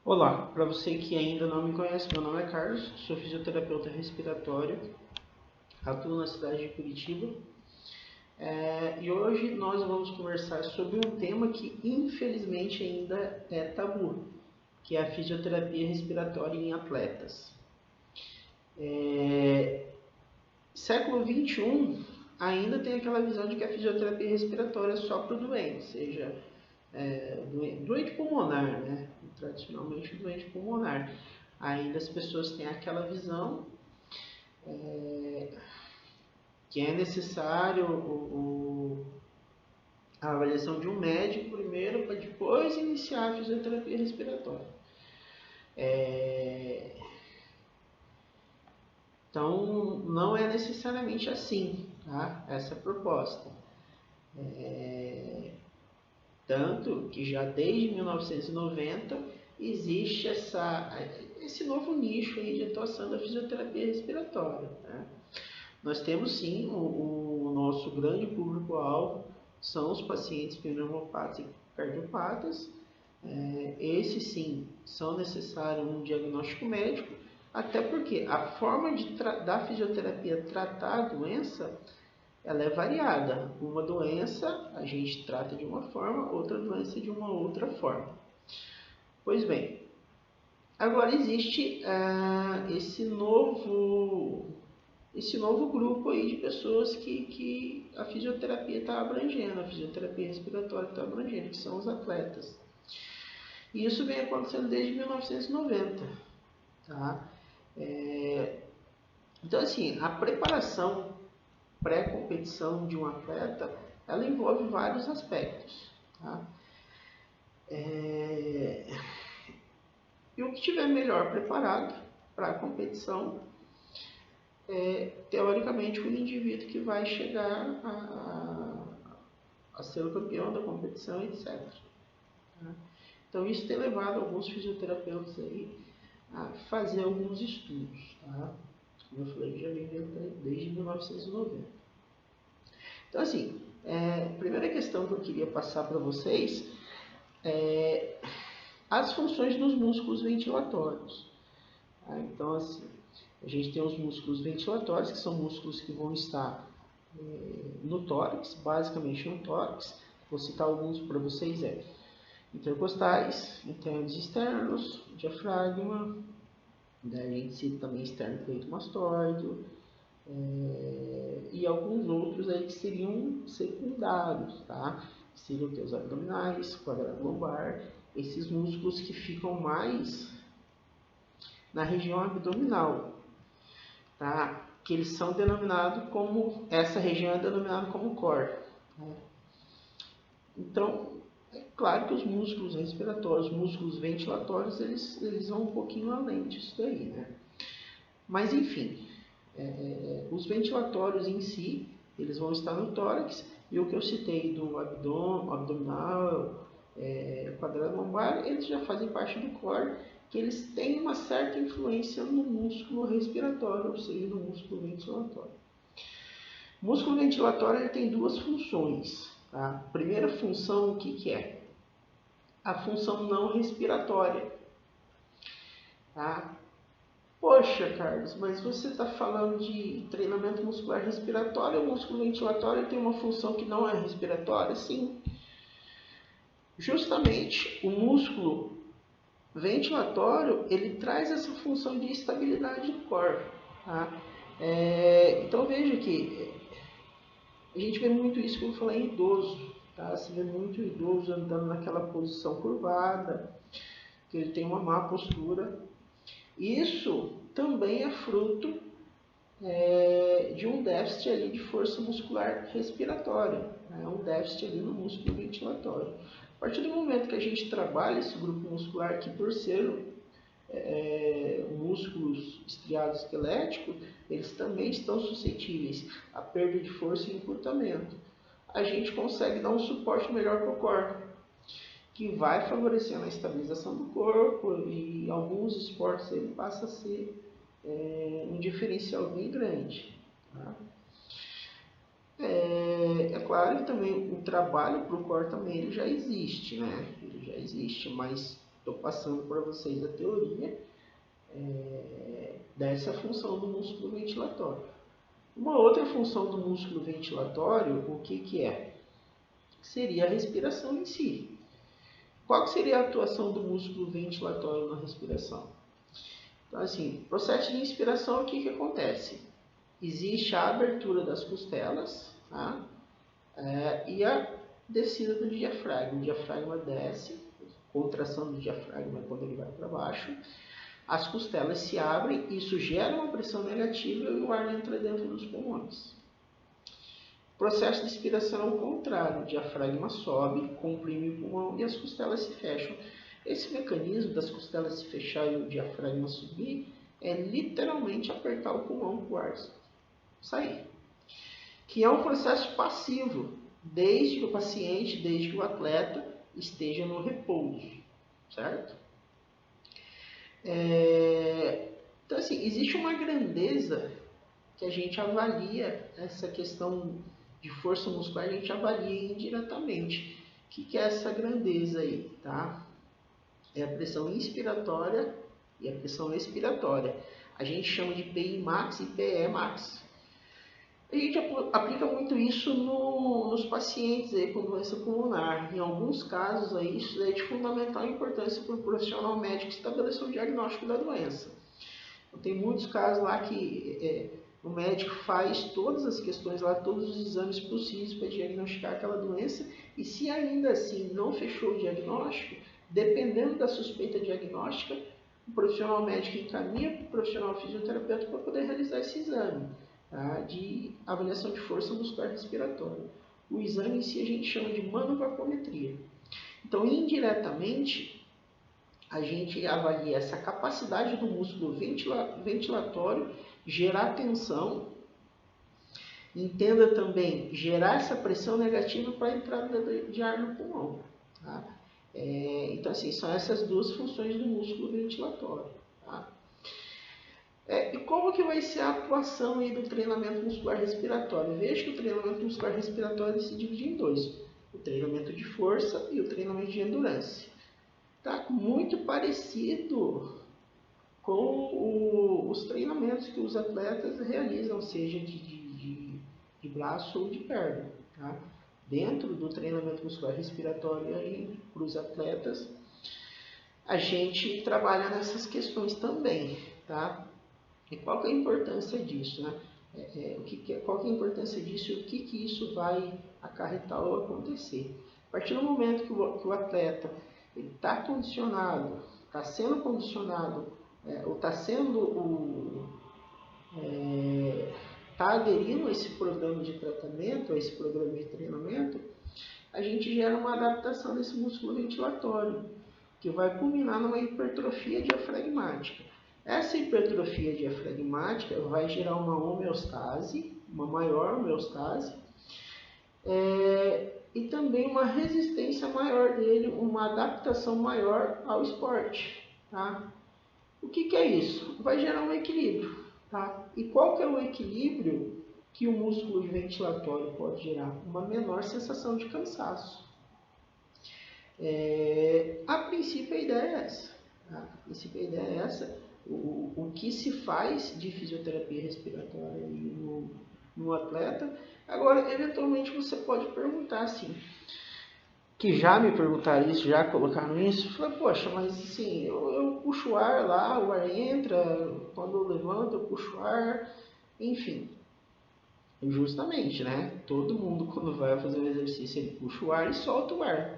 Olá, para você que ainda não me conhece, meu nome é Carlos, sou fisioterapeuta respiratório, atuo na cidade de Curitiba e hoje nós vamos conversar sobre um tema que infelizmente ainda é tabu, que é a fisioterapia respiratória em atletas. Século XXI ainda tem aquela visão de que a fisioterapia respiratória é só para o doente, seja doente pulmonar, né? Tradicionalmente doente pulmonar. Ainda as pessoas têm aquela visão que é necessário a avaliação de um médico primeiro para depois iniciar a fisioterapia respiratória. Então, não é necessariamente assim, tá? Essa proposta. Tanto que já desde 1990 existe esse novo nicho aí de atuação da fisioterapia respiratória. Tá? Nós temos sim o nosso grande público-alvo, são os pacientes pneumopatas e cardiopatas. Esses sim são necessários um diagnóstico médico, até porque a forma da fisioterapia tratar a doença ela é variada. Uma doença a gente trata de uma forma, outra doença de uma outra forma. Pois bem, agora existe esse novo grupo aí de pessoas que a fisioterapia está abrangendo, a fisioterapia respiratória está abrangendo, que são os atletas. E isso vem acontecendo desde 1990. Tá? Então, assim, a preparação pré-competição de um atleta, ela envolve vários aspectos. Tá? E o que estiver melhor preparado para a competição teoricamente, o indivíduo que vai chegar a ser o campeão da competição, etc. Tá? Então, isso tem levado alguns fisioterapeutas aí a fazer alguns estudos. Tá? Como eu falei, já vem desde 1990. Então, assim, a primeira questão que eu queria passar para vocês é as funções dos músculos ventilatórios. Tá? Então, assim, a gente tem os músculos ventilatórios, que são músculos que vão estar no tórax, basicamente no tórax. Vou citar alguns para vocês: intercostais, internos e externos, diafragma, daí a gente cita também externo peito-mastóide, e alguns outros aí que seriam secundários, tá? Seriam os abdominais, quadrado lombar, esses músculos que ficam mais na região abdominal, tá? Que eles são denominados como, essa região é denominada como core. Né? Então, é claro que os músculos respiratórios, os músculos ventilatórios, eles vão um pouquinho além disso daí, né? Mas, enfim, os ventilatórios em si, eles vão estar no tórax, e o que eu citei do abdominal, quadrado lombar, eles já fazem parte do core, que eles têm uma certa influência no músculo respiratório, ou seja, no músculo ventilatório. O músculo ventilatório ele tem duas funções. Tá? A primeira função, o que é? A função não respiratória. Tá? Poxa, Carlos, mas você está falando de treinamento muscular respiratório, o músculo ventilatório tem uma função que não é respiratória? Sim. Justamente o músculo ventilatório, ele traz essa função de estabilidade do core. Tá? Então veja que a gente vê muito isso que eu falei em idoso. Tá? Você vê muito idoso andando naquela posição curvada, que ele tem uma má postura. Isso também é fruto de um déficit ali de força muscular respiratória, né? Um déficit ali no músculo ventilatório. A partir do momento que a gente trabalha esse grupo muscular, que por ser músculos estriados esqueléticos, eles também estão suscetíveis à perda de força e encurtamento, a gente consegue dar um suporte melhor para o corpo, que vai favorecendo a estabilização do corpo, e alguns esportes ele passa a ser um diferencial bem grande. Tá? É claro que também o trabalho para o core também ele já existe, né? Ele já existe, mas Estou passando para vocês a teoria dessa função do músculo ventilatório. Uma outra função do músculo ventilatório, o que é? Seria a respiração em si. Qual seria a atuação do músculo ventilatório na respiração? Então, assim, processo de inspiração, o que acontece? Existe a abertura das costelas, tá? E a descida do diafragma. O diafragma desce, contração do diafragma quando ele vai para baixo. As costelas se abrem, isso gera uma pressão negativa e o ar entra dentro dos pulmões. O processo de inspiração é o contrário. O diafragma sobe, comprime o pulmão e as costelas se fecham. Esse mecanismo das costelas se fechar e o diafragma subir é literalmente apertar o pulmão para o ar sair. Que é um processo passivo, desde que o paciente, desde que o atleta esteja no repouso, certo? Então, assim, existe uma grandeza que a gente avalia essa questão de força muscular, a gente avalia indiretamente. O que é essa grandeza aí, tá? É a pressão inspiratória e a pressão expiratória. A gente chama de PI max e PE max. A gente aplica muito isso nos pacientes aí com doença pulmonar. Em alguns casos, aí, isso é de fundamental importância para o profissional médico estabelecer o diagnóstico da doença. Então, tem muitos casos lá que o médico faz todas as questões lá, todos os exames possíveis para diagnosticar aquela doença, e se ainda assim não fechou o diagnóstico, dependendo da suspeita diagnóstica, o profissional médico encaminha para o profissional fisioterapeuta para poder realizar esse exame, tá? De avaliação de força muscular respiratória. O exame em si a gente chama de manovapometria. Então, indiretamente, a gente avalia essa capacidade do músculo ventilatório gerar tensão, entenda também gerar essa pressão negativa para a entrada de ar no pulmão, tá? Então, assim, são essas duas funções do músculo ventilatório, tá? E como que vai ser a atuação aí do treinamento muscular respiratório? Veja que o treinamento muscular respiratório se divide em dois: o treinamento de força e o treinamento de endurance. Tá muito parecido com os treinamentos que os atletas realizam, seja de braço ou de perna, tá? Dentro do treinamento muscular respiratório para os atletas, a gente trabalha nessas questões também, tá? E qual que é a importância disso, né? Qual que é a importância disso e o que isso vai acarretar ou acontecer? A partir do momento que o atleta está condicionado, está sendo condicionado, ou está aderindo a esse programa de tratamento, a esse programa de treinamento, a gente gera uma adaptação desse músculo ventilatório, que vai culminar numa hipertrofia diafragmática. Essa hipertrofia diafragmática vai gerar uma homeostase, uma maior homeostase, e também uma resistência maior dele, uma adaptação maior ao esporte, tá? O que é isso? Vai gerar um equilíbrio, tá? E qual que é o equilíbrio que o músculo ventilatório pode gerar? Uma menor sensação de cansaço. A princípio a ideia é essa, tá? A princípio a ideia é essa. O que se faz de fisioterapia respiratória no atleta. Agora, eventualmente você pode perguntar assim, que já me perguntaram isso, já colocaram isso, falei, poxa, mas assim, eu puxo o ar lá, o ar entra, quando eu levanto eu puxo o ar, enfim. Justamente, né? Todo mundo quando vai fazer um exercício, ele puxa o ar e solta o ar.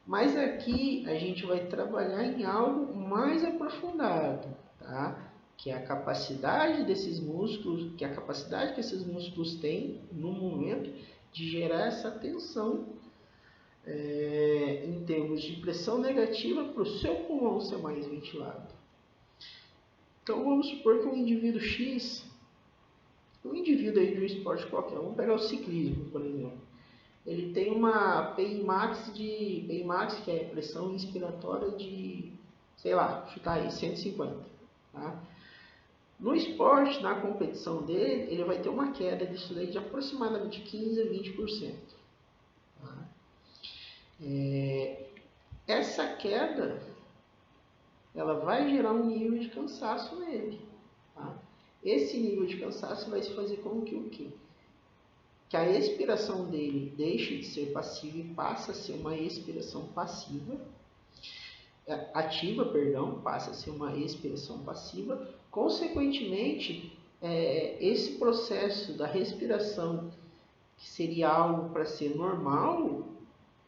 Mas aqui a gente vai trabalhar em algo mais aprofundado, tá? Que é a capacidade desses músculos, que a capacidade que esses músculos têm no momento de gerar essa tensão em termos de pressão negativa para o seu pulmão ser mais ventilado. Então vamos supor que um indivíduo X, um indivíduo aí de um esporte qualquer, vamos pegar o ciclismo, por exemplo. Ele tem uma PI max, que é pressão inspiratória de, sei lá, chutar aí, 150. Tá? No esporte, na competição dele, ele vai ter uma queda disso daí de aproximadamente 15% a 20%. Tá? Essa queda ela vai gerar um nível de cansaço nele. Tá? Esse nível de cansaço vai se fazer com que o quê? Que a expiração dele deixe de ser passiva e passa a ser uma expiração passiva, ativa, perdão, passa a ser uma expiração passiva. Consequentemente, esse processo da respiração, que seria algo para ser normal,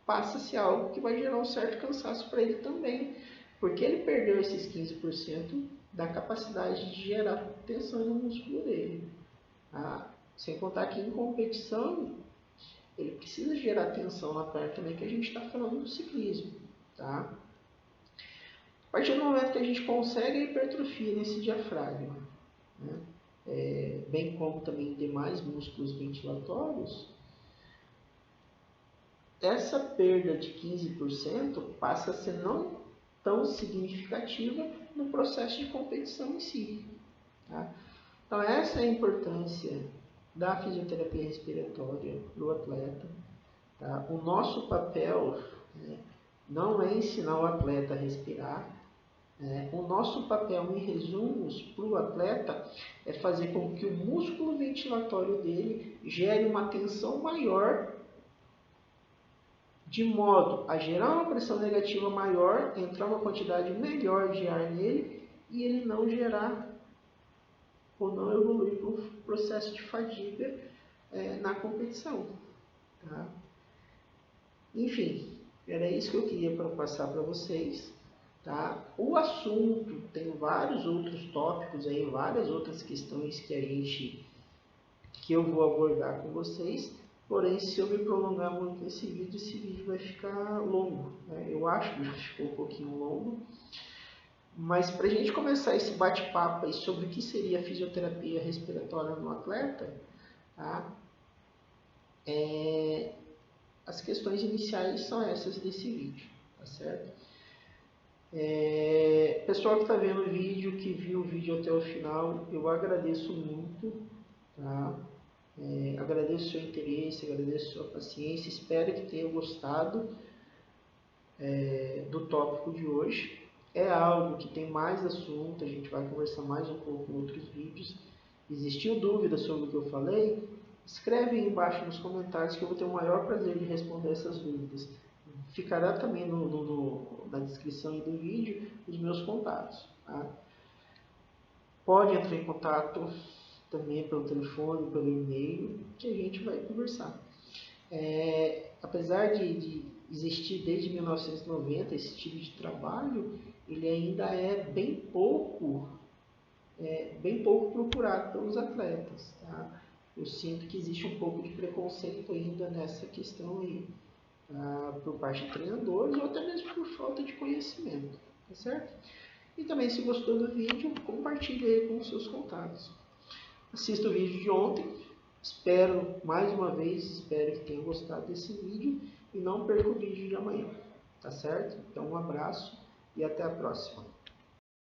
passa a ser algo que vai gerar um certo cansaço para ele também, porque ele perdeu esses 15% da capacidade de gerar tensão no músculo dele. Sem contar que em competição, ele precisa gerar tensão na perna também, que a gente está falando do ciclismo. Tá? A partir do momento que a gente consegue a hipertrofia nesse diafragma, né, bem como também demais músculos ventilatórios, essa perda de 15% passa a ser não tão significativa no processo de competição em si. Tá? Então essa é a importância da fisioterapia respiratória para o atleta. Tá? O nosso papel, né, não é ensinar o atleta a respirar. O nosso papel, em resumos, para o atleta é fazer com que o músculo ventilatório dele gere uma tensão maior, de modo a gerar uma pressão negativa maior, entrar uma quantidade melhor de ar nele e ele não gerar ou não evoluir para um processo de fadiga na competição. Tá? Enfim, era isso que eu queria passar para vocês. Tá? O assunto tem vários outros tópicos aí, várias outras questões que eu vou abordar com vocês. Porém, se eu me prolongar muito nesse vídeo, esse vídeo vai ficar longo. Né? Eu acho que já ficou um pouquinho longo. Mas para a gente começar esse bate-papo aí sobre o que seria a fisioterapia respiratória no atleta, tá? As questões iniciais são essas desse vídeo, tá certo? Pessoal que está vendo o vídeo, que viu o vídeo até o final, eu agradeço muito, tá? Agradeço o seu interesse, agradeço a sua paciência, espero que tenham gostado do tópico de hoje. É algo que tem mais assunto, a gente vai conversar mais um pouco em outros vídeos. Existiu dúvida sobre o que eu falei? Escreve aí embaixo nos comentários que eu vou ter o maior prazer de responder essas dúvidas. Ficará também na descrição do vídeo os meus contatos. Tá? Pode entrar em contato também pelo telefone, pelo e-mail, que a gente vai conversar. Apesar de existir desde 1990 esse tipo de trabalho, ele ainda é bem pouco procurado pelos atletas. Tá? Eu sinto que existe um pouco de preconceito ainda nessa questão aí, por parte de treinadores ou até mesmo por falta de conhecimento. Tá certo? E também, se gostou do vídeo, compartilhe aí com os seus contatos. Assista o vídeo de ontem. Mais uma vez, espero que tenham gostado desse vídeo e não perca o vídeo de amanhã. Tá certo? Então, um abraço e até a próxima.